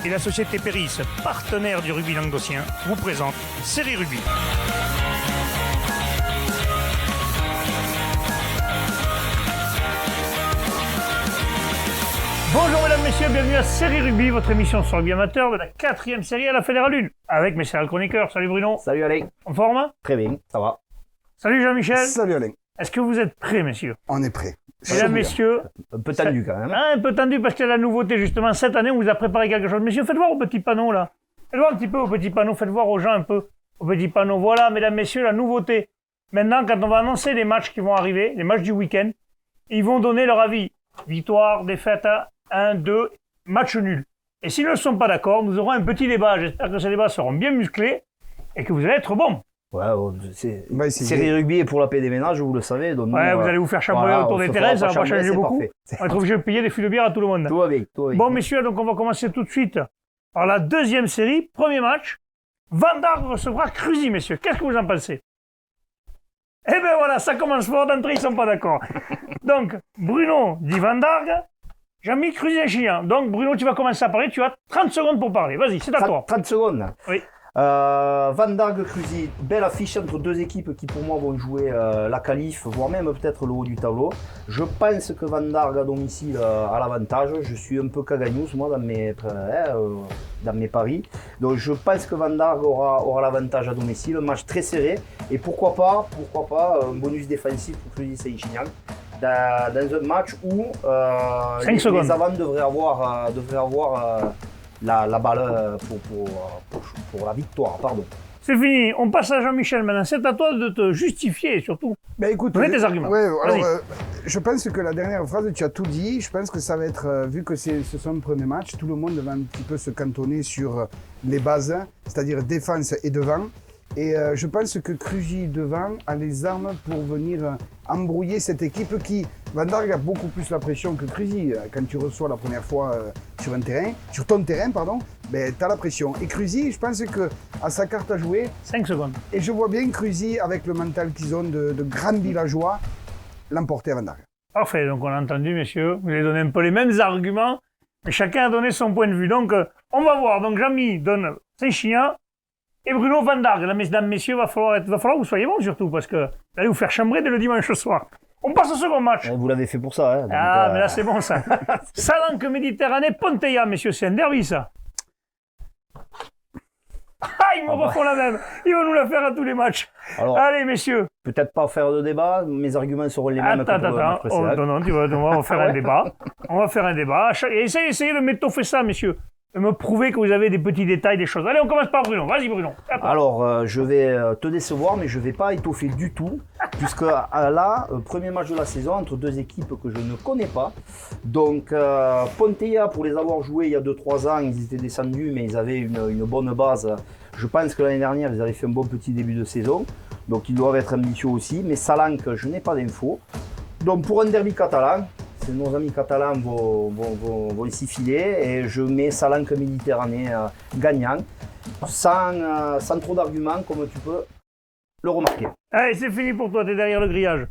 et la société Péris, partenaire du rugby languedocien, vous présente Série Rugby. Bonjour mesdames, messieurs, bienvenue à Série Rugby, votre émission sur le rugby amateur de la 4e série à la Fédérale 1, avec mes serial chroniqueurs. Salut Bruno. Salut Alain. En forme? Très bien, ça va. Salut Jean-Michel. Salut Alain. Est-ce que vous êtes prêts, messieurs? On est prêts. Mesdames, messieurs... Un peu tendu quand même. Un peu tendu parce qu'il y a la nouveauté, justement. Cette année, on vous a préparé quelque chose. Messieurs, faites voir au petit panneau, là. Faites voir un petit peu au petit panneau. Faites voir aux gens un peu au petit panneau. Voilà, mesdames, messieurs, la nouveauté. Maintenant, quand on va annoncer les matchs qui vont arriver, les matchs du week-end, ils vont donner leur avis. Victoire, défaite, 1, 2, match nul. Et s'ils ne sont pas d'accord, nous aurons un petit débat. J'espère que ces débats seront bien musclés et que vous allez être bons. Ouais, c'est essayer. Série Rugby est pour la paix des ménages, vous le savez. Donc Vous allez vous faire chambrer autour des terrains, ça va pas changer beaucoup. On va être obligé de payer des fûts de bière à tout le monde. Tout va bien, tout va bien. Bon, messieurs, donc on va commencer tout de suite par la deuxième série. Premier match, Vandargue recevra Cruzy, messieurs. Qu'est-ce que vous en pensez? Eh bien voilà, ça commence fort. D'entrée, ils sont pas d'accord. Donc, Bruno dit Vandargue, Jean-Mi Cruzy-Chillan. Donc, Bruno, tu vas commencer à parler. Tu as 30 secondes pour parler. Vas-y, c'est à toi. 30 secondes. Oui. Vandargue Cruzy, belle affiche entre deux équipes qui pour moi vont jouer la qualif, voire même peut-être le haut du tableau. Je pense que Vandargue à domicile a l'avantage. Je suis un peu Cagagnos moi dans mes paris. Donc je pense que Vandargue aura l'avantage à domicile. Un match très serré et pourquoi pas un bonus défensif pour Cruzy-Chillan dans un match où les avants devraient avoir la balle pour la victoire, pardon. C'est fini. On passe à Jean-Michel maintenant. C'est à toi de te justifier, surtout. Ben écoute, donner tes arguments. Ouais, alors, je pense que la dernière phrase, tu as tout dit. Je pense que ça va être, vu que ce sont le premier match, tout le monde va un petit peu se cantonner sur les bases, c'est-à-dire défense et devant. Et je pense que Cruzy devant a les armes pour venir embrouiller cette équipe qui, Vandargue a beaucoup plus la pression que Cruzy. Quand tu reçois la première fois sur ton terrain, ben, tu as la pression. Et Cruzy, je pense qu'à sa carte à jouer... 5 secondes. Et je vois bien Cruzy, avec le mental qu'ils ont de grands villageois, l'emporter à Vandargue. Parfait, donc on a entendu, messieurs, vous avez donné un peu les mêmes arguments, mais chacun a donné son point de vue. Donc, on va voir. Donc, Jean-Mi donne Chillan et Bruno Vandargue. Là, mesdames, messieurs, va falloir que vous soyez bons, surtout, parce que vous allez vous faire chambrer dès le dimanche soir. On passe au second match. Vous l'avez fait pour ça. Hein, donc, mais là, c'est bon, ça. Salanque Méditerranée, Ponteilla, messieurs, c'est un derby, ça. Ah, ils me refont la même. Ils vont nous la faire à tous les matchs. Alors, allez, messieurs. Peut-être pas faire de débat, mes arguments seront les mêmes que pour le match précédent. On va faire un débat. On va faire un débat. Essayez de m'étoffer ça, messieurs. De me prouver que vous avez des petits détails, des choses. Allez, on commence par Bruno. Vas-y, Bruno. Alors, je vais te décevoir, mais je ne vais pas étoffer du tout, puisque là, premier match de la saison entre deux équipes que je ne connais pas. Donc, Ponteilla, pour les avoir joués il y a 2-3 ans, ils étaient descendus, mais ils avaient une bonne base. Je pense que l'année dernière, ils avaient fait un bon petit début de saison. Donc, ils doivent être ambitieux aussi. Mais Salanque, je n'ai pas d'infos. Donc, pour un derby catalan, nos amis catalans vont s'y filer et je mets Salanque Méditerranée gagnant, sans trop d'arguments comme tu peux le remarquer. Allez, c'est fini pour toi, t'es derrière le grillage.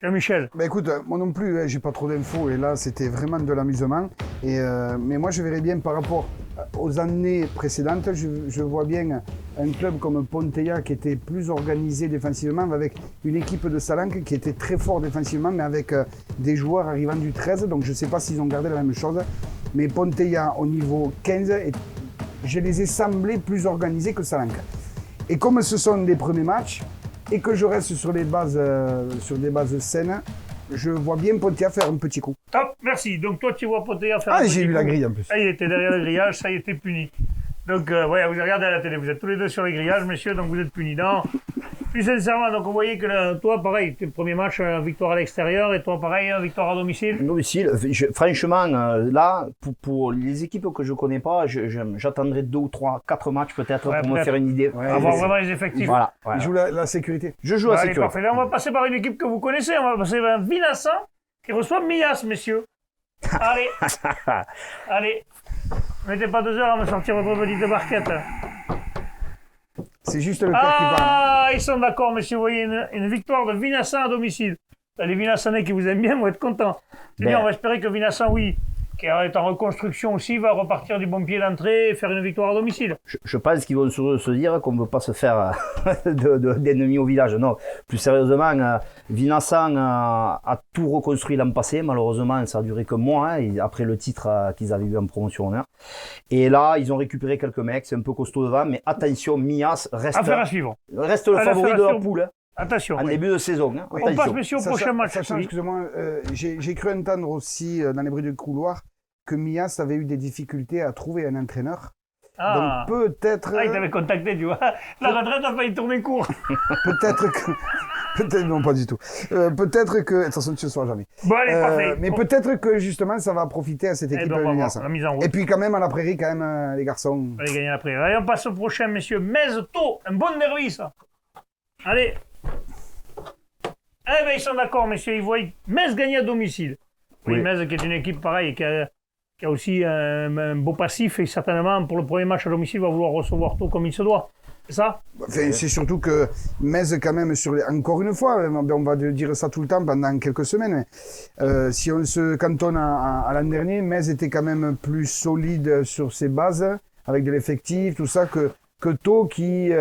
Jean-Michel. Ben écoute, moi non plus, j'ai pas trop d'infos et là c'était vraiment de l'amusement. Mais moi je verrais bien par rapport aux années précédentes, je vois bien un club comme Ponteilla qui était plus organisé défensivement avec une équipe de Salanque qui était très fort défensivement mais avec des joueurs arrivant du 13, donc je ne sais pas s'ils ont gardé la même chose. Mais Ponteilla au niveau 15, je les ai semblés plus organisés que Salanque. Et comme ce sont les premiers matchs, et que je reste sur des bases saines, je vois bien Ponteilla faire un petit coup. Top, merci. Donc toi, tu vois Ponteilla faire un petit coup. Ah, j'ai vu la grille en plus. Ça, il était derrière le grillage, ça, il était puni. Donc, vous regardez à la télé, vous êtes tous les deux sur les grillages, messieurs, donc vous êtes punis. Non, plus sincèrement, donc vous voyez que toi, pareil, tes premiers matchs, victoire à l'extérieur, et toi, pareil, victoire à domicile. Domicile, franchement, là, pour les équipes que je connais pas, j'attendrai 2 ou 3, 4 matchs peut-être pour me faire une idée. Avoir vraiment les effectifs. Voilà. Il joue la sécurité. Je joue la sécurité. Parfait. Là, on va passer par une équipe que vous connaissez, on va passer par Villassant, qui reçoit Millas, messieurs. Allez. Allez. Mettez pas 2 heures à me sortir votre petite barquette. C'est juste le père qui parle. Ah, ils sont d'accord, monsieur. Vous voyez une victoire de Villassant à domicile. Les Villassanais qui vous aiment bien vont être contents. C'est bien, on va espérer que Villassant, oui, qui est en reconstruction aussi, va repartir du bon pied d'entrée et faire une victoire à domicile. Je pense qu'ils vont se dire qu'on ne veut pas se faire d'ennemis au village. Non, plus sérieusement, Vincent a tout reconstruit l'an passé. Malheureusement, ça a duré que mois, hein, après le titre qu'ils avaient eu en promotion honneur. Et là, ils ont récupéré quelques mecs, c'est un peu costaud devant, mais attention, Mias reste Affaire à suivre. Reste le favori de la poule. Attention. En début de saison. Hein. On passe, messieurs, au prochain match. Sachant, excusez-moi, j'ai cru entendre aussi dans les bruits du couloir que Mias avait eu des difficultés à trouver un entraîneur. Ah. Donc peut-être. Ah, il t'avait contacté, tu vois. La retraite a failli tourner court. Peut-être que. Peut-être, non, pas du tout. Peut-être que. Attention, tu ne sauras jamais. Bon, allez, parfait. Mais peut-être que justement, ça va profiter à cette équipe de Mias. La mise en route. Et puis, quand même, à la prairie, quand même, les garçons. Allez, gagner la prairie. Allez, on passe au prochain, messieurs. Metz-Tau. Un bon derby, ça. Allez. Eh bien, ils sont d'accord, messieurs. Ils voient Metz gagner à domicile. Oui, Metz qui est une équipe pareille, qui a aussi un beau passif et certainement, pour le premier match à domicile, va vouloir recevoir Tau comme il se doit. C'est ça? Enfin, c'est surtout que Metz, quand même, encore une fois, on va dire ça tout le temps pendant quelques semaines, mais si on se cantonne à l'an dernier, Metz était quand même plus solide sur ses bases, avec de l'effectif, tout ça, que Tau qui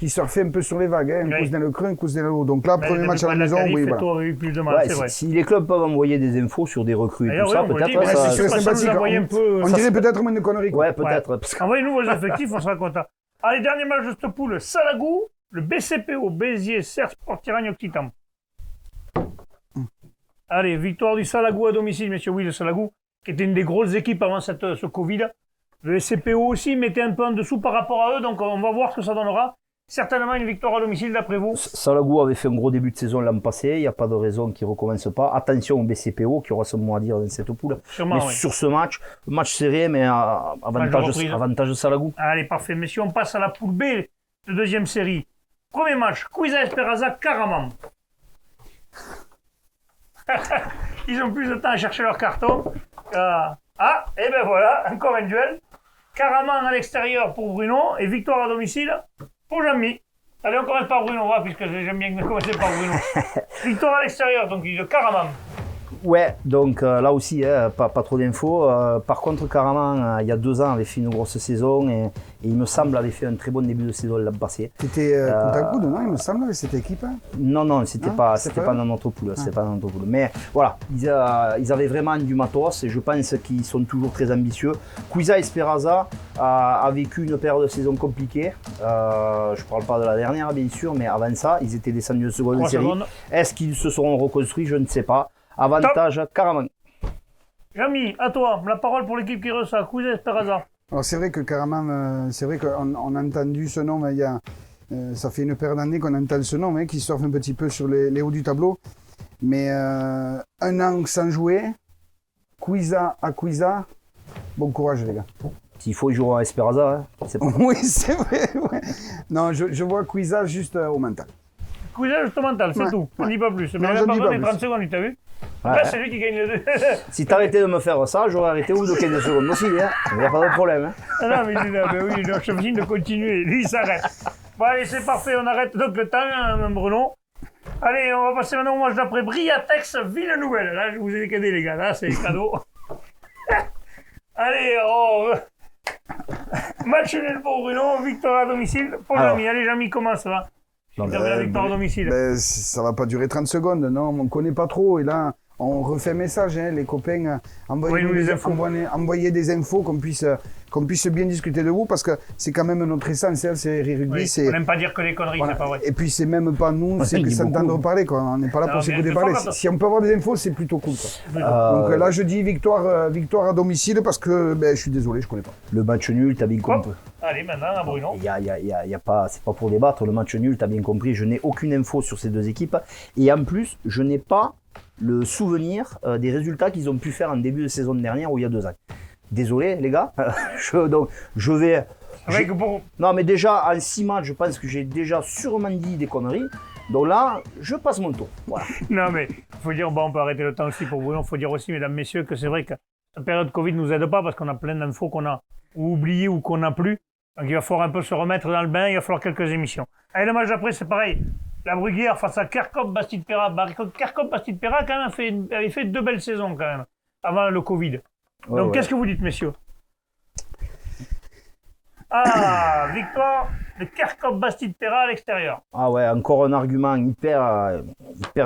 surfait un peu sur les vagues, hein, un coup dans le creux, un coup dans le haut. Donc là, premier match à la maison, oui, voilà. Tau avait eu plus de mal, c'est vrai. Si les clubs peuvent envoyer des infos sur des recrues et tout ça, peut-être c'est sympathique. On dirait peut-être moins de conneries. Ouais, peut-être. Envoyez-nous vos effectifs, on sera content. Allez, dernier match de cette poule, Salagou, le BCPO, Béziers, Serre, Sport Tirane, Occitan. Allez, victoire du Salagou à domicile, messieurs. Oui, le Salagou, qui était une des grosses équipes avant ce Covid. Le BCPO aussi mettait un peu en dessous par rapport à eux, donc on va voir ce que ça donnera. Certainement une victoire à domicile d'après vous. Salagou avait fait un gros début de saison l'an passé, il n'y a pas de raison qu'il ne recommence pas. Attention au BCPO qui aura son mot à dire dans cette poule. Sûrement, mais sur ce match serré, mais avantage de Salagou. Allez, parfait. Messieurs, on passe à la poule B de deuxième série. Premier match, Cuisa Esperanza, Caraman. Ils ont plus de temps à chercher leur carton. Et ben voilà, encore un duel. Caraman à l'extérieur pour Bruno et victoire à domicile pour Jean-Mi. Allez, on commence par Bruno, puisque j'aime bien commencer par Bruno. Victoire à l'extérieur, donc de Caraman. Ouais, donc là aussi, pas trop d'infos. Par contre, Caraman, il y a 2 ans, avait fait une grosse saison et il me semble avait fait un très bon début de saison l'an passé. C'était coup à coude, non? Il me semble, avec cette équipe. Hein. Non, c'était pas dans notre poule. C'était pas dans notre poule. Mais voilà, ils avaient vraiment du matos et je pense qu'ils sont toujours très ambitieux. Cuisa Esperanza a vécu une période de saison compliquée. Je parle pas de la dernière, bien sûr, mais avant ça, ils étaient descendus de seconde série. Est-ce qu'ils se seront reconstruits? Je ne sais pas. Avantage Caraman. Jean-Mi, à toi, la parole pour l'équipe qui reçoit, Cuisa Esperanza. Alors c'est vrai que Caraman, c'est vrai qu'on a entendu ce nom, ça fait une paire d'années qu'on entend ce nom, qui surfe un petit peu sur les hauts du tableau. Mais un an sans jouer, Cuisa à Cuisa, bon courage les gars. S'il faut, ils joueront à Esperanza. Hein. Oui, c'est vrai. Ouais. Non, je vois Cuisa juste au mental. Cuisa juste au mental, c'est tout. On ne dit pas plus. Mais je dis pas plus. 30 secondes, tu as vu? Ouais. Là, c'est lui qui gagne le 2. Si t'arrêtais de me faire ça, j'aurais arrêté au bout de 15 secondes aussi. Hein. Il n'y a pas de problème. Hein. Non, mais oui, je suis obligé de continuer. Lui, il s'arrête. Bon, allez, c'est parfait. On arrête donc le temps, hein, Bruno. Allez, on va passer maintenant au match d'après. Briatex, Ville-Nouvelle. Là, je vous ai décadé, les gars. Là, c'est cadeau. Allez, match nul pour Bruno. Victoire à domicile pour Jean-Mi. Allez, Jean-Mi, commence là. La victoire à domicile. Ça va pas durer 30 secondes, non, on connaît pas trop. Et là, on refait message, les copains, envoyez des infos qu'on puisse bien discuter de vous, parce que c'est quand même notre essentiel, c'est rugby. On n'aime pas dire que les conneries, c'est pas vrai. Et puis c'est même pas nous, c'est que s'entendre parler, quoi. On n'est pas là pour s'écouter parler. Si on peut avoir des infos, c'est plutôt cool, quoi. Donc là, je dis victoire à domicile, parce que je suis désolé, je connais pas. Le match nul, t'as bien compris. Allez, maintenant, à Bruno. C'est pas pour débattre, le match nul, t'as bien compris. Je n'ai aucune info sur ces deux équipes. Et en plus, je n'ai pas le souvenir des résultats qu'ils ont pu faire en début de saison dernière ou il y a 2 ans. Désolé les gars, je vais... Non mais déjà en 6 matchs, je pense que j'ai déjà sûrement dit des conneries. Donc là, je passe mon tour. Voilà. Non mais, il faut dire, on peut arrêter le temps aussi pour Bruno. Il faut dire aussi, mesdames, messieurs, que c'est vrai que la période Covid ne nous aide pas parce qu'on a plein d'infos qu'on a ou oubliées ou qu'on n'a plus. Donc il va falloir un peu se remettre dans le bain, il va falloir quelques émissions. Allez, le match d'après, c'est pareil. La Bruguière face à Kerkop-Bastide-Pera. Kerkop-Bastide-Pera, quand même, avait fait 2 belles saisons, quand même, avant le Covid. Ouais, Donc, ouais. qu'est-ce que vous dites, messieurs? Ah, victoire de Kerkop-Bastide-Terra à l'extérieur. Ah ouais, encore un argument hyper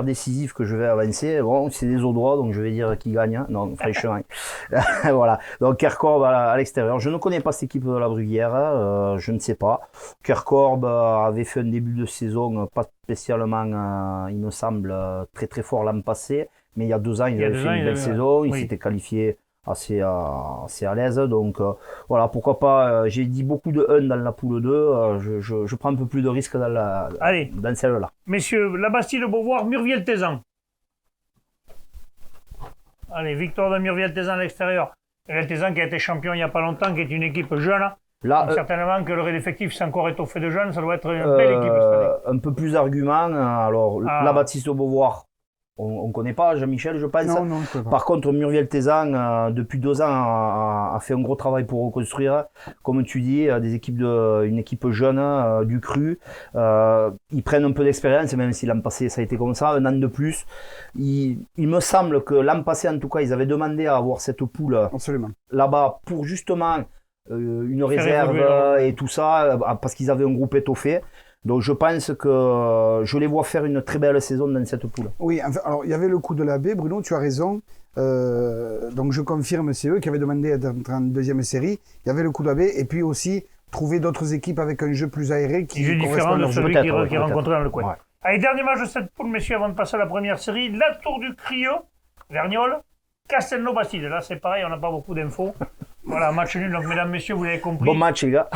décisif que je vais avancer. Bon, c'est des Audois, donc je vais dire qui gagne. Hein. Non, franchement. Voilà. Donc Kerkorb à l'extérieur. Je ne connais pas cette équipe de la Bruguière. Je ne sais pas. Kerkorb avait fait un début de saison pas spécialement, il me semble, très très fort l'an passé. Mais il y a 2 ans, ils avaient fait une belle saison. Ils s'étaient qualifiés assez à l'aise. Donc voilà, pourquoi pas. J'ai dit beaucoup de 1 dans la poule 2. Je prends un peu plus de risques dans celle-là. Messieurs, la Bastille-Beauvoir, Murviel-Tézan. Allez, victoire de Murviel-Tézan à l'extérieur. Murviel-Tézan qui a été champion il n'y a pas longtemps, qui est une équipe jeune. Là, certainement que le effectif s'est encore étoffé de jeunes, ça doit être une belle équipe cette année. Un peu plus d'arguments. Alors, la Baptiste-Beauvoir, on ne connaît pas, Jean-Michel, je pense. Non, je ne sais pas. Par contre, Murviel-Tézan, depuis 2 ans, a fait un gros travail pour reconstruire. Comme tu dis, une équipe jeune, du cru. Ils prennent un peu d'expérience, même si l'an passé, ça a été comme ça, 1 an de plus. Il me semble que l'an passé, en tout cas, ils avaient demandé à avoir cette poule là-bas pour justement une réserve et tout ça, parce qu'ils avaient un groupe étoffé. Donc je pense que je les vois faire une très belle saison dans cette poule. Oui, enfin, alors il y avait le coup de la baie, Bruno, tu as raison. Donc je confirme, c'est eux qui avaient demandé d'entrer en 2e série. Il y avait le coup de la baie, et puis aussi trouver d'autres équipes avec un jeu plus aéré qui différent de celui qui rencontrait dans le coin. Ouais. Allez, dernier match de cette poule, messieurs, avant de passer à la première série. La Tour du Crieu, Vergnol, Castelnau-Bastide. Là, c'est pareil, on n'a pas beaucoup d'infos. Voilà, match nul. Donc, mesdames, messieurs, vous l'avez compris. Bon match, les gars.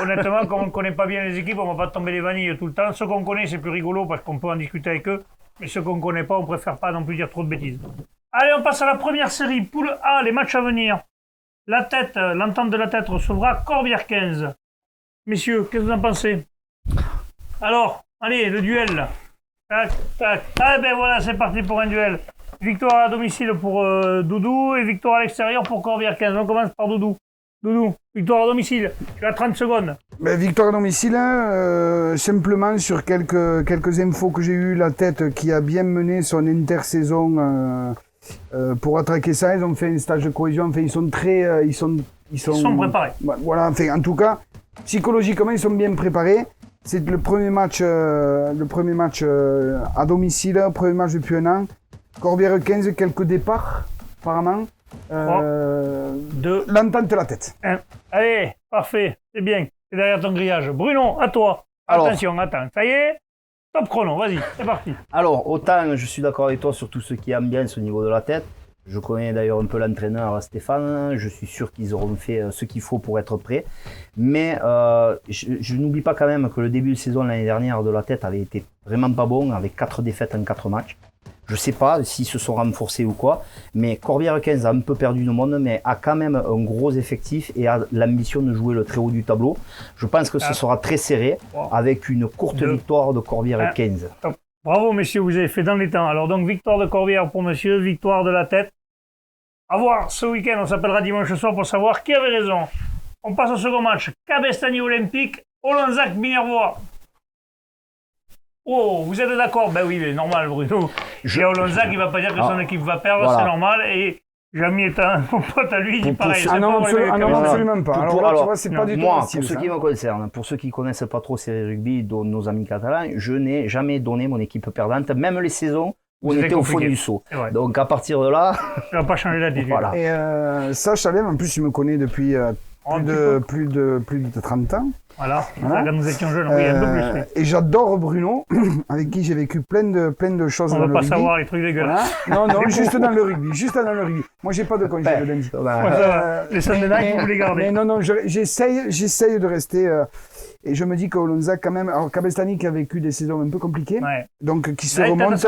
Honnêtement, comme on ne connaît pas bien les équipes, on ne va pas tomber les vanilles tout le temps. Ceux qu'on connaît, c'est plus rigolo parce qu'on peut en discuter avec eux. Mais ceux qu'on ne connaît pas, on préfère pas non plus dire trop de bêtises. Allez, on passe à la première série. Poule A, les matchs à venir. La tête, l'entente de la tête recevra Corbière 15. Messieurs, qu'est-ce que vous en pensez? Alors, allez, le duel. Là. Tac, tac. Ah ben voilà, c'est parti pour un duel. Victoire à domicile pour Doudou et victoire à l'extérieur pour Corbière 15. On commence par Doudou. Doudou, victoire à domicile. Tu as 30 secondes. Ben, victoire à domicile, simplement sur quelques infos que j'ai eues, la tête qui a bien mené son intersaison pour attaquer ça. Ils ont fait un stage de cohésion. Enfin, ils sont très... Ils sont préparés. Voilà, enfin, en tout cas, psychologiquement, ils sont bien préparés. C'est le premier match à domicile, premier match depuis 1 an. Corbière 15, quelques départs, apparemment. 2. L'entente de la tête. 1. Allez, parfait, c'est bien. C'est derrière ton grillage. Bruno, à toi. Alors, attention, attends. Ça y est, top chrono, vas-y, c'est parti. Alors, autant je suis d'accord avec toi sur tout ce qui est ambiance au niveau de la tête. Je connais d'ailleurs un peu l'entraîneur Stéphane. Je suis sûr qu'ils auront fait ce qu'il faut pour être prêts. Mais je n'oublie pas quand même que le début de saison l'année dernière de la tête avait été vraiment pas bon, avec 4 défaites en 4 matchs. Je sais pas s'ils se sont renforcés ou quoi, mais Corbière 15 a un peu perdu le monde, mais a quand même un gros effectif et a l'ambition de jouer le très haut du tableau. Je pense que ce sera très serré, avec une courte victoire de Corbière 15. Bravo messieurs, vous avez fait dans les temps. Alors donc victoire de Corbière pour monsieur, victoire de la tête. À voir ce week-end, on s'appellera dimanche soir pour savoir qui avait raison. On passe au second match. Cabestany Olympique, Olonzac Minervois. Oh, vous êtes d'accord? Ben oui, mais normal, Bruno. Et Olonzac, il ne va pas dire que son équipe va perdre, voilà. C'est normal. Et Jamy est un pote à lui, il dit pareil. Non, absolument pas. Alors, tu vois, c'est pas du tout moi, pour ce qui me concerne, pour ceux qui ne connaissent pas trop série rugby, dont nos amis catalans, je n'ai jamais donné mon équipe perdante, même les saisons où on était au fond du saut. Donc à partir de là... Tu vas pas changer d'attitude. Voilà. Et ça, Chalem, en plus, il me connaît depuis plus de 30 ans. Voilà. Quand nous étions jeunes, oui, un peu plus. Oui. Et j'adore Bruno, avec qui j'ai vécu plein de choses dans le rugby. On ne va pas savoir les trucs dégueulasses. Voilà. Non, juste dans le rugby. Moi, j'ai pas de congé le lundi. Les Sunday night, vous les gardez. Mais non, j'essaye de rester... et je me dis qu'Olonzac, quand même... Alors, Cabestany qui a vécu des saisons un peu compliquées, donc qui se remonte...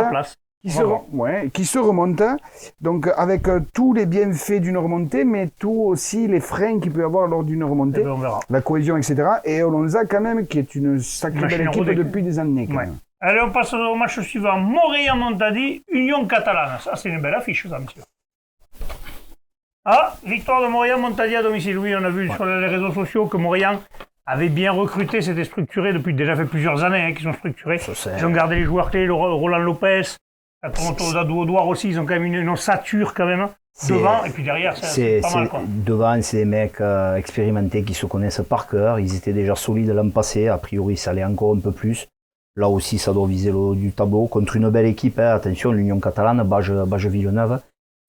Qui se remonte, donc avec tous les bienfaits d'une remontée, mais tous aussi les freins qu'il peut y avoir lors d'une remontée, la cohésion, etc. Et Olonzac quand même, qui est une sacrée belle équipe depuis des années. Quand même. Allez, on passe au match suivant. Montréal-Montadi, Union Catalane. Ça, c'est une belle affiche, ça, monsieur. Ah, victoire de Montréal-Montadi à domicile. Oui, on a vu sur les réseaux sociaux que Montréal avait bien recruté, c'était structuré depuis déjà fait plusieurs années qu'ils sont structurés. Ils ont gardé les joueurs clés, Roland Lopez. À Toronto, Dadouodoir aussi, ils ont quand même une ossature quand même. devant, et puis derrière, c'est pas mal, quoi. Devant, c'est des mecs expérimentés qui se connaissent par cœur. Ils étaient déjà solides l'an passé. A priori, ça allait encore un peu plus. Là aussi, ça doit viser le haut du tableau. Contre une belle équipe, hein. Attention, l'Union catalane, Bage Villeneuve,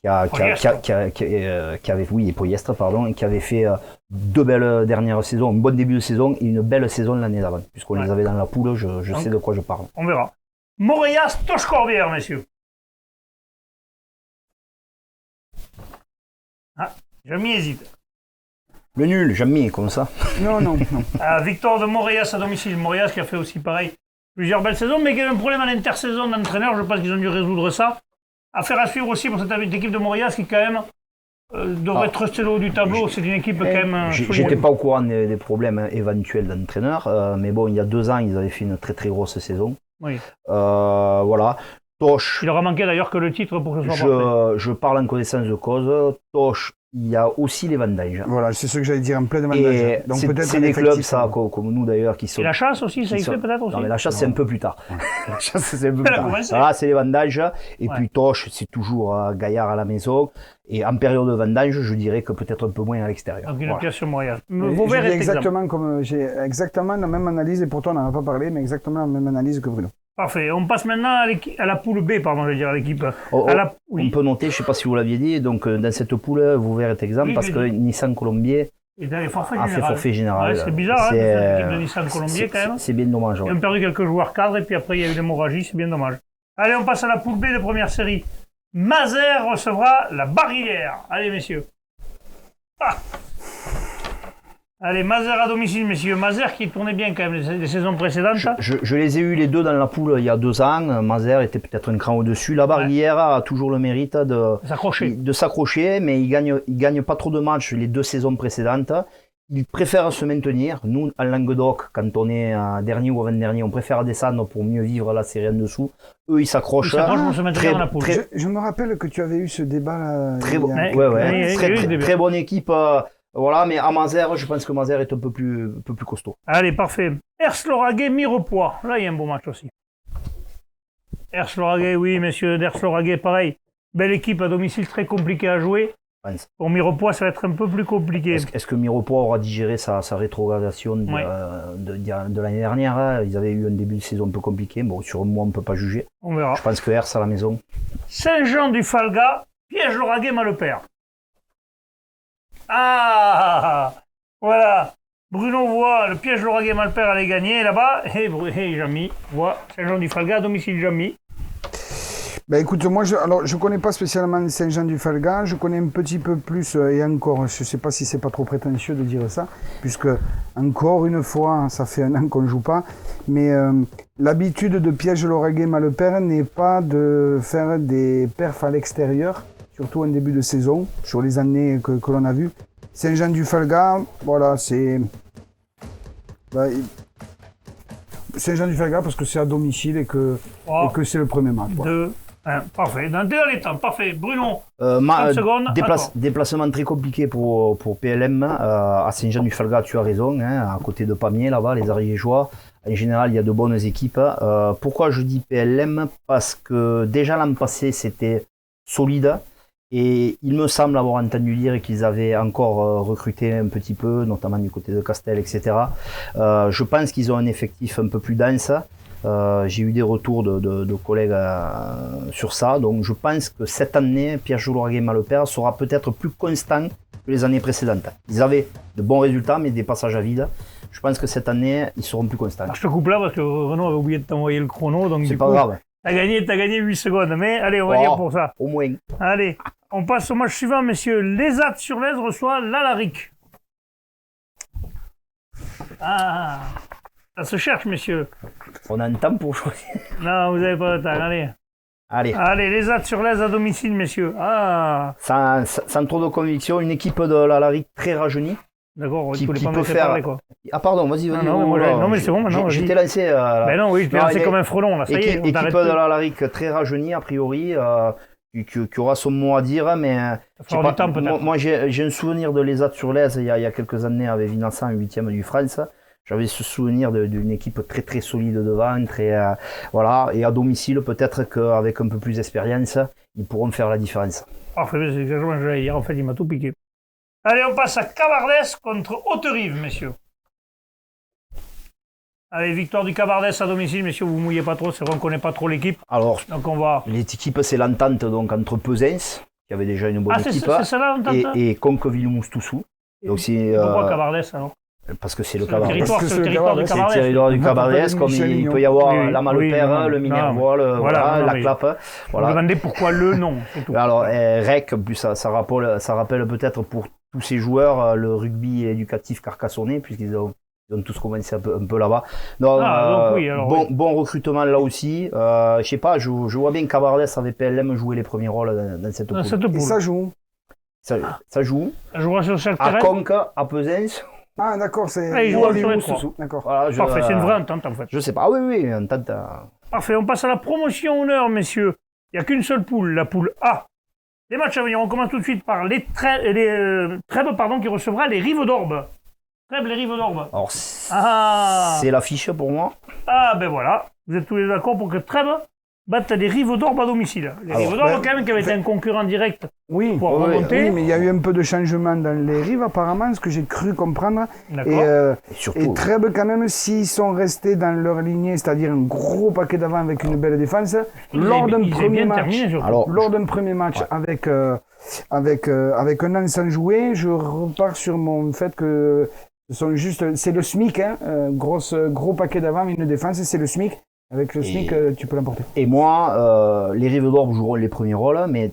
qui avait, oui, et Poyestre, pardon, et qui avait fait 2 belles dernières saisons, un bon début de saison et une belle saison l'année d'avant. Puisqu'on les avait dans la poule, je sais de quoi je parle. On verra. Moreiras, Toche-Corbière, messieurs. Ah, Jamy hésite. Le nul, jamais, comme ça. Non. Victoire de Moreiras à domicile. Moreiras qui a fait aussi pareil plusieurs belles saisons, mais qui a eu un problème à l'intersaison d'entraîneur. Je pense qu'ils ont dû résoudre ça. Affaire à suivre aussi pour cette équipe de Moreiras qui, quand même, devrait être restée le haut du tableau. C'est une équipe quand même. J'étais pas au courant des problèmes éventuels d'entraîneur, mais bon, il y a 2 ans, ils avaient fait une très très grosse saison. Oui. Voilà. Toche. Il aura manqué d'ailleurs que le titre pour que ce soit parfait. Je parle en connaissance de cause. Toche, il y a aussi les vendages. Voilà, c'est ce que j'allais dire, en plein de vendages. Donc c'est des clubs, ça, comme nous d'ailleurs, qui sont... Et la chasse aussi, ça y fait peut-être aussi. Non, mais la chasse, c'est un peu plus tard. La chasse, c'est un peu plus tard. Commencé. Voilà, c'est les vendages. Et puis Toche, c'est toujours Gaillard à la maison. Et en période de vendange, je dirais que peut-être un peu moins à l'extérieur. Donc une voilà. pièce sur Montréal. J'ai exactement la même analyse, et pourtant on n'en a pas parlé, mais exactement la même analyse que Bruno. Parfait. On passe maintenant à la poule B, pardon, je veux dire, à l'équipe. On peut noter, je ne sais pas si vous l'aviez dit, donc dans cette poule, Vauvert est exempt parce que Nissan Colombier a fait forfait général. Ouais, c'est bizarre, l'équipe de Nissan Colombier quand même. C'est bien dommage. Ils ont perdu quelques joueurs cadres et puis après il y a eu l'hémorragie, c'est bien dommage. Allez, on passe à la poule B de première série. Mazères recevra la Barguillère. Allez, messieurs. Ah. Allez, Mazères à domicile, messieurs. Mazères qui tournait bien quand même les saisons précédentes. Je les ai eus les deux dans la poule il y a 2 ans. Mazères était peut-être un cran au-dessus. La Barguillère a toujours le mérite de s'accrocher, mais il gagne pas trop de matchs les 2 saisons précédentes. Il préfère se maintenir. Nous, en Languedoc, quand on est dernier ou avant-dernier, on préfère descendre pour mieux vivre la série en dessous. Eux, ils s'accrochent. Pour se maintenir dans la poule. Je me rappelle que tu avais eu ce débat. Très bonne équipe. Voilà, mais à Mazères, je pense que Mazères est un peu plus costaud. Allez, parfait. Ers-Lauragais, Mirepoix. Là, il y a un beau match aussi. Ers-Lauragais, oui, messieurs, d'Ers-Lauragais, pareil. Belle équipe à domicile, très compliqué à jouer. Pour Mirepoix, ça va être un peu plus compliqué. Est-ce que Mirepoix aura digéré sa rétrogradation de l'année dernière, hein? Ils avaient eu un début de saison un peu compliqué. Bon, sur moi, on ne peut pas juger. On verra. Je pense que Ers à la maison. Saint-Jean-du-Falga, Piège-Lauragais, Malepère. Ah, voilà. Bruno voit le piège Lauragais Malpère aller gagner là-bas. Et Jamy voit Saint-Jean-du-Falga à domicile Jamy. Ben écoute, moi je connais pas spécialement Saint-Jean-du-Falga, je connais un petit peu plus, et encore, je sais pas si c'est pas trop prétentieux de dire ça, puisque encore une fois, ça fait 1 an qu'on ne joue pas, mais l'habitude de piège Lauragais Malepère n'est pas de faire des perfs à l'extérieur, surtout en début de saison, sur les années que l'on a vues. Saint-Jean-du-Falga, voilà, c'est... Saint-Jean-du-Falga parce que c'est à domicile et que c'est le premier match. Voilà. Parfait. Dans les temps, parfait. Bruno, 30 secondes. Déplacement très compliqué pour PLM. À Saint-Jean-du-Falga, tu as raison, hein, à côté de Pamiers, là-bas, les Ariégeois. En général, il y a de bonnes équipes. Pourquoi je dis PLM? Parce que déjà l'an passé, c'était solide. Et il me semble avoir entendu dire qu'ils avaient encore recruté un petit peu, notamment du côté de Castel, etc. Je pense qu'ils ont un effectif un peu plus dense. J'ai eu des retours de collègues sur ça. Donc je pense que cette année, Piège Lauragais Malepère sera peut-être plus constant que les années précédentes. Ils avaient de bons résultats, mais des passages à vide. Je pense que cette année, ils seront plus constants. Alors, je te coupe là parce que Renaud avait oublié de t'envoyer le chrono. Donc c'est pas grave. T'as gagné 8 secondes. Mais allez, on va dire pour ça. Au moins. Allez. On passe au match suivant, messieurs. L'Ezat-sur-Lèze reçoit l'Alaric. Ah, ça se cherche, messieurs. On a un temps pour choisir. Non, vous n'avez pas le temps, allez. L'Ezat-sur-Lèze à domicile, messieurs. Ah. Sans trop de conviction, une équipe de l'Alaric très rajeunie. D'accord, qui peut faire... Parler, quoi. Ah pardon, vas-y. Non, mais c'est bon, maintenant. Je t'ai lancé... Ben non, oui, je t'ai lancé comme un frelon, là. Ça y est, équipe de l'Alaric très rajeunie, a priori. Qui aura son mot à dire, mais moi j'ai un souvenir de l'Ezat sur Lèze il y a quelques années avec Vinassan, 8e du France. J'avais ce souvenir d'une équipe très très solide devant, voilà. Et à domicile, peut-être qu'avec un peu plus d'expérience, ils pourront faire la différence. Parfait, c'est exactement ce que j'allais dire. En fait, il m'a tout piqué. Allez, on passe à Cabardès contre Haute-Rive, messieurs. Allez, victoire du Cabardès à domicile, messieurs, vous mouillez pas trop, c'est vrai qu'on connaît pas trop l'équipe. Alors, donc on va... l'équipe, c'est l'entente donc entre Pesens, qui avait déjà une bonne équipe, c'est ça l'entente, et Conqueville-Moustoussou. Donc pourquoi Cabardès alors? Parce que c'est le Cabardès. C'est le territoire du Cabardès. C'est le territoire du Cabardès, comme il peut y avoir la Malopère, le Minervois, la Clappe. Voilà. Vous demandez pourquoi le nom, c'est tout. Alors, REC, en plus, ça rappelle peut-être pour tous ces joueurs le rugby éducatif carcassonnais, puisqu'ils ont tous commencé un peu là-bas. Donc, bon recrutement là aussi. Je sais pas, je vois bien Cabardès avec PLM jouer les premiers rôles dans cette poule. Et ça joue? Ça joue. Ça jouera sur chaque terrain. À Conques, à Pesens. Ah d'accord, c'est... il joue sur les trois. D'accord. Voilà, parfait, c'est une vraie entente en fait. Je sais pas. Ah oui, entente. Parfait, on passe à la promotion honneur, messieurs. Il n'y a qu'une seule poule, la poule A. Les matchs à venir, on commence tout de suite par les Trèbes, qui recevra les Rives d'Orbe. Trèbes, les Rives d'Orbe. Alors, c'est l'affiche pour moi. Ah ben voilà, vous êtes tous les d'accord pour que Trèbes batte les Rives d'Orbe à domicile. Les Rives d'Orbe, quand même, qui avaient été un concurrent direct pour remonter. Oui, mais il y a eu un peu de changement dans les Rives, apparemment, ce que j'ai cru comprendre. Et Trèbes, quand même, s'ils sont restés dans leur lignée, c'est-à-dire un gros paquet d'avant avec une belle défense, lors d'un premier match avec un an sans jouer, je repars sur mon fait que c'est le SMIC, gros paquet d'avant, une défense, c'est le SMIC. Avec le SMIC, tu peux l'emporter. Et moi, les Rives d'Orbe joueront les premiers rôles, mais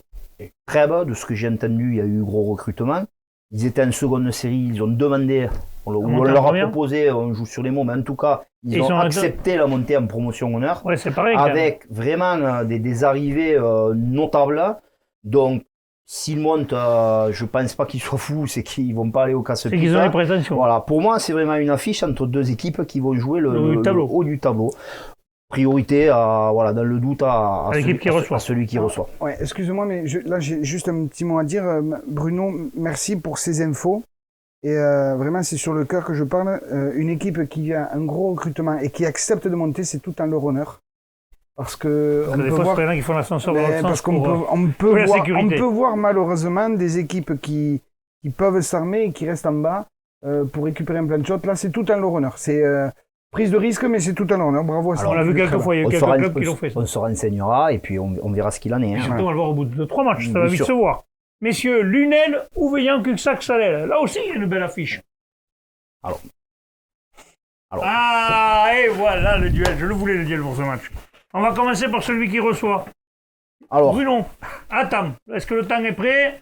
Trèbes, de ce que j'ai entendu, il y a eu gros recrutement. Ils étaient en seconde série, ils ont demandé, on leur a proposé, on joue sur les mots, mais en tout cas, ils ont accepté la montée en promotion honneur. Ouais, c'est pareil. Avec vraiment des arrivées notables. Donc, s'ils montent, je pense pas qu'ils soient fous, c'est qu'ils vont pas aller au casse-pied. C'est qu'ils ont les prétentions. Voilà, pour moi, c'est vraiment une affiche entre deux équipes qui vont jouer le haut du tableau. Priorité dans le doute à celui qui reçoit. Ouais, excuse-moi, mais là j'ai juste un petit mot à dire. Bruno, merci pour ces infos. Et vraiment, c'est sur le cœur que je parle. Une équipe qui a un gros recrutement et qui accepte de monter, c'est tout en leur honneur. Parce que qui font l'ascenseur parce qu'on peut voir malheureusement des équipes qui peuvent s'armer et qui restent en bas pour récupérer un plan de shot. Là, c'est tout en leur honneur. C'est prise de risque, mais c'est tout en honneur. Bravo à ça. On l'a vu quelques fois, il y a eu quelques clubs qui l'ont fait. On se renseignera et puis on verra ce qu'il en est. Surtout, on va le voir au bout de 3 matchs, ça va vite se voir. Messieurs, Lunel, Ouveillan, Cuxac, Salel. Là aussi, il y a une belle affiche. Alors. Et voilà le duel. Je le voulais, le duel pour ce match. On va commencer par celui qui reçoit. Alors. Bruno, attends, est-ce que le temps est prêt?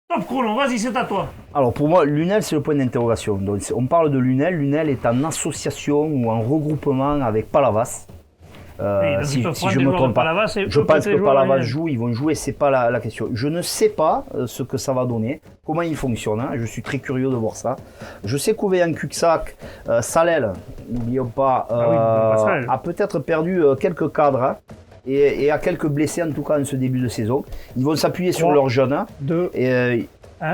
Top chrono, vas-y, c'est à toi. Alors pour moi, Lunel, c'est le point d'interrogation. Donc on parle de Lunel. Lunel est en association ou en regroupement avec Palavas. Si je me trompe pas, je pense que Palavas joue, ils vont jouer, c'est pas la question. Je ne sais pas ce que ça va donner, comment il fonctionne. Je suis très curieux de voir ça. Je sais qu'Ouveillan Cuxac, Salel, n'oublions pas, a peut-être perdu quelques cadres. Et à quelques blessés en tout cas en ce début de saison. Ils vont s'appuyer sur leurs jeunes.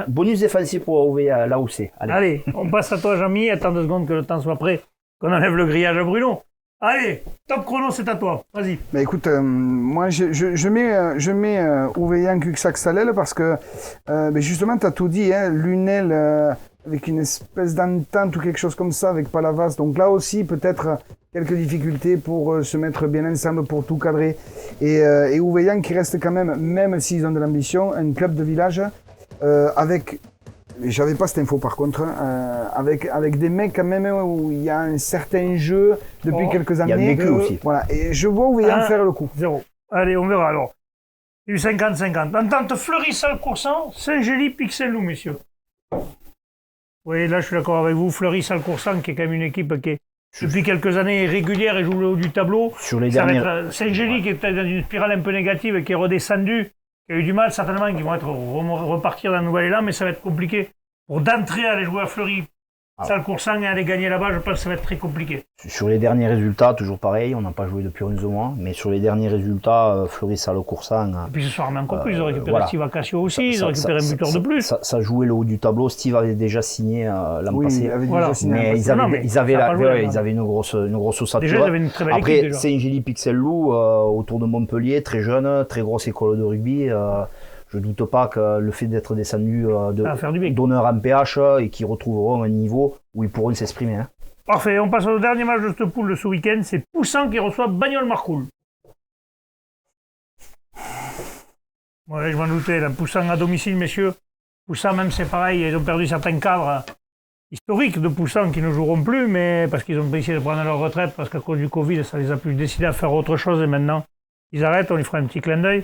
Bonus défensif pour Ouveillan, là où c'est. Allez, on passe à toi Jean-Mi. Attends 2 secondes que le temps soit prêt, qu'on enlève le grillage à Bruno. Allez, top chrono, c'est à toi. Vas-y. Bah écoute, moi je mets Ouveillan Cuxac Salel parce que justement tu as tout dit, hein, Lunel avec une espèce d'entente ou quelque chose comme ça avec Palavas. Donc là aussi peut-être quelques difficultés pour se mettre bien ensemble, pour tout cadrer. Et Ouveillan qui reste quand même s'ils ont de l'ambition, un club de village avec... J'avais pas cette info par contre, avec des mecs quand même où il y a un certain jeu depuis quelques années. Il y a vécu aussi. Voilà, et je vois Ouveillan faire le coup. 0. Allez, on verra alors. Il y a eu 50-50. Entente Fleury-Salcoursan, Saint-Gély, Pixel-Loup, messieurs. Oui, là je suis d'accord avec vous. Fleury-Salcoursan, qui est quand même une équipe qui est depuis quelques années régulière et joue le haut du tableau. Sur les derniers. Saint-Gély qui est peut-être dans une spirale un peu négative et qui est redescendu. Il y a eu du mal, certainement, qui vont repartir dans le nouvel élan, mais ça va être compliqué. Pour d'entrée, aller jouer à Fleury, Ça, le Coursan, aller gagner là-bas, je pense que ça va être très compliqué. Sur les derniers résultats, toujours pareil, on n'a pas joué depuis 11 mois, mais sur les derniers résultats, Fleury, le Coursan. Et puis ce soir, même encore plus, ils ont récupéré voilà. Steve Acacio aussi, ils ont récupéré un buteur de plus. Ça jouait le haut du tableau. Steve avait déjà signé l'an passé. Il avait Voilà. déjà signé Mais ils avaient une grosse ossature. Déjà, ils avaient une très belle Après, équipe, déjà. Saint-Gilles Pixel-Loup, autour de Montpellier, très jeune, très grosse école de rugby. Je doute pas que le fait d'être descendu d'honneur en PH et qu'ils retrouveront un niveau où ils pourront s'exprimer. Hein. Parfait, on passe au dernier match de cette poule de ce week-end. C'est Poussin qui reçoit Bagnols-Marcoul. Ouais, je m'en doutais, là. Poussin à domicile, messieurs. Poussin, même, c'est pareil, ils ont perdu certains cadres historiques de Poussin qui ne joueront plus, mais parce qu'ils ont décidé de prendre leur retraite, parce qu'à cause du Covid, ça les a plus décidé à faire autre chose, et maintenant, ils arrêtent, on lui fera un petit clin d'œil.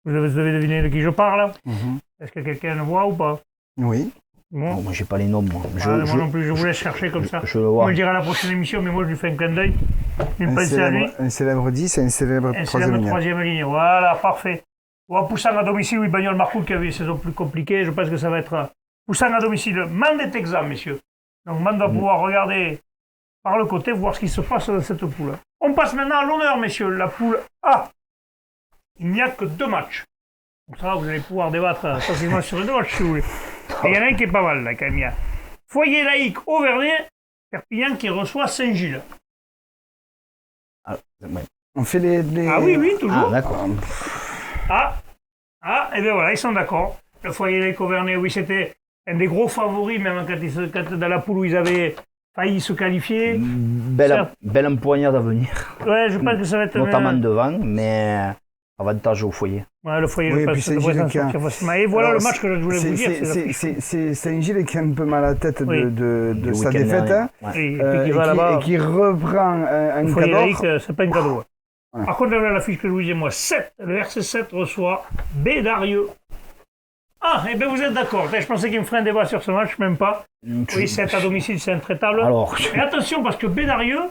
Vous devez deviner de qui je parle. Est-ce que quelqu'un le voit ou pas? Oui. Bon. Oh, moi, j'ai pas les noms. Moi, Moi non plus, je vous laisse chercher comme ça. Je le On vois. me le dira à la prochaine émission, mais moi je lui fais un clin d'œil. Une pensée à lui. Un célèbre 10 et un célèbre troisième ligne. Troisième ligne. Voilà, parfait. Bon, Poussin à domicile, oui, Bagnols-Marcoul qui avait une saison plus compliquée. Je pense que ça va être Poussin à domicile. Mande est exempt, messieurs. Donc Mande va pouvoir regarder par le côté, voir ce qui se passe dans cette poule. On passe maintenant à l'honneur, messieurs. La poule A. Il n'y a que 2 matchs. Donc ça va, vous allez pouvoir débattre facilement sur les 2 matchs si vous voulez. Et il y en a un qui est pas mal, là, quand même. Il y a Foyer laïque Auvergnat, Perpignan qui reçoit Saint-Gilles. Ah, ouais. On fait les... Ah oui, toujours. Ah, d'accord. Et bien voilà, ils sont d'accord. Le Foyer laïque Auvergnat, oui, c'était un des gros favoris, même quand dans la poule où ils avaient failli se qualifier. Belle empoignade à venir. Ouais, je pense que ça va être... Notamment devant, mais avantage au Foyer. Ouais, le Foyer, Oui, je pense puis que ça devrait s'en sortir facilement. Et voilà Alors, le match que je voulais vous dire. C'est Saint-Gilles qui a un peu mal à la tête Oui. de sa défaite. Hein, Et puis qui va là-bas. et qui reprend un Le Foyer cadeau. laïque, c'est pas un cadeau. Ouais. Ouais. Par contre, là, la fiche que je vous disais, moi, 7, le RC7 reçoit Bédarieux. Ah, et bien vous êtes d'accord. Je pensais qu'il me ferait un débat sur ce match, même pas. Oui, 7 à domicile, c'est intraitable. Alors, Mais attention, parce que Bédarieux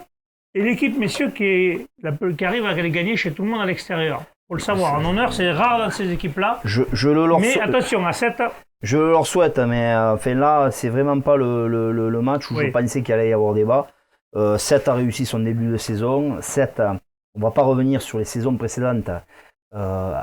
est l'équipe, messieurs, qui arrive à aller gagner chez tout le monde à l'extérieur. Faut le savoir. En honneur, c'est rare dans ces équipes-là. je le leur Mais attention, à 7, Je leur souhaite, mais enfin là, c'est vraiment pas le match où je pensais qu'il allait y avoir débat. 7 a réussi son début de saison. 7, on va pas revenir sur les saisons précédentes.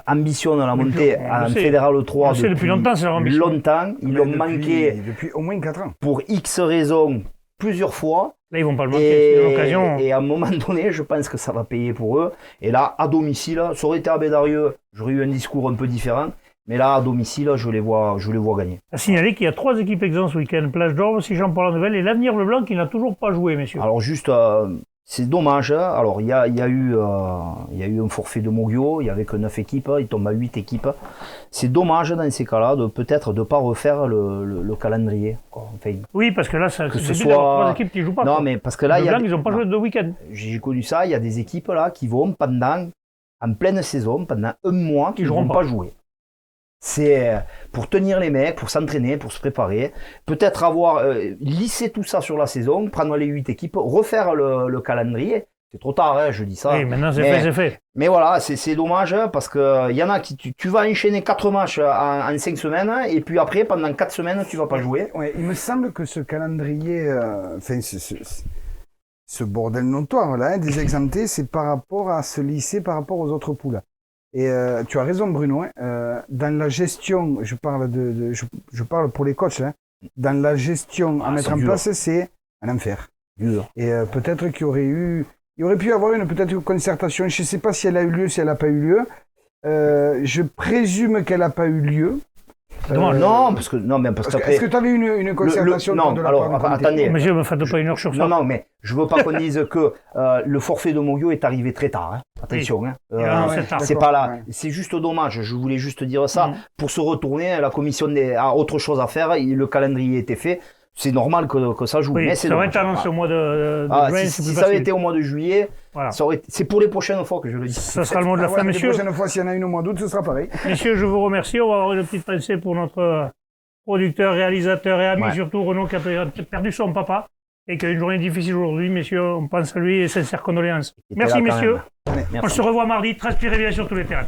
Ambitionne la montée en Fédéral 3 depuis longtemps, c'est leur ambition. Longtemps. Ils l'ont manqué depuis au moins 4 ans. pour X raisons plusieurs fois. Là, ils vont pas le manquer. C'est l'occasion. Et à un moment donné, je pense que ça va payer pour eux. Et là, à domicile, ça aurait été à Bédarieux, j'aurais eu un discours un peu différent. Mais là, à domicile, je les vois gagner. À signaler qu'il y a 3 équipes exemptes ce week-end. Plage d'Orbe, si j'en parle la nouvelle, et l'Avenir Bleu Blanc qui n'a toujours pas joué, messieurs. Alors juste, c'est dommage. Alors il y a eu un forfait de Mogio, il y avait que 9 équipes, il tombe à 8 équipes. C'est dommage dans ces cas-là de peut-être de pas refaire le calendrier. Enfin, oui, parce que là, c'est ce soit 3 équipes qui jouent pas. Non, quoi. mais parce que là, le Blanc, ils n'ont pas joué de week-end. J'ai connu ça. Il y a des équipes là qui vont en pleine saison, pendant un mois, qui ne vont pas jouer. C'est pour tenir les mecs, pour s'entraîner, pour se préparer. Peut-être avoir lissé tout ça sur la saison, prendre les 8 équipes, refaire le calendrier. C'est trop tard, hein, je dis ça. Oui, maintenant c'est fait. Mais voilà, c'est dommage parce que y en a qui tu vas enchaîner 4 matchs en 5 semaines et puis après pendant 4 semaines tu vas pas jouer. Ouais, il me semble que ce calendrier, ce bordel notoire là, des exemptés, c'est par rapport à se lisser par rapport aux autres poules. Et tu as raison Bruno, dans la gestion, je parle pour les coachs, hein, dans la gestion à mettre en place, c'est un enfer. Dur. Et peut-être qu'il y aurait pu y avoir peut-être une concertation, je ne sais pas si elle a eu lieu, si elle n'a pas eu lieu. Je présume qu'elle n'a pas eu lieu. Non, parce que est-ce que tu avais une concertation non, de la alors part du attendez. Monsieur, me faites pas une heure sur ça. Non, mais je veux pas qu'on dise que le forfait de Mogio est arrivé très tard. Hein. Attention, Oui. c'est pas là. Ouais. C'est juste dommage. Je voulais juste dire ça. Pour se retourner, la commission a autre chose à faire. Le calendrier était fait. C'est normal que ça joue. Oui, mais c'est ça va être annoncé au mois de juin. Si ça avait été au mois de juillet, voilà. C'est pour les prochaines fois que je le dis. Ça sera le mot de la fin, messieurs. La prochaine fois, s'il y en a une au mois d'août, ce sera pareil. Messieurs, je vous remercie. On va avoir une petite pensée pour notre producteur, réalisateur et ami, surtout Renaud, qui a perdu son papa et qui a une journée difficile aujourd'hui. Messieurs, on pense à lui et sincères condoléances. Merci, messieurs. Merci. On se revoit mardi. Transpirez bien sur tous les terrains.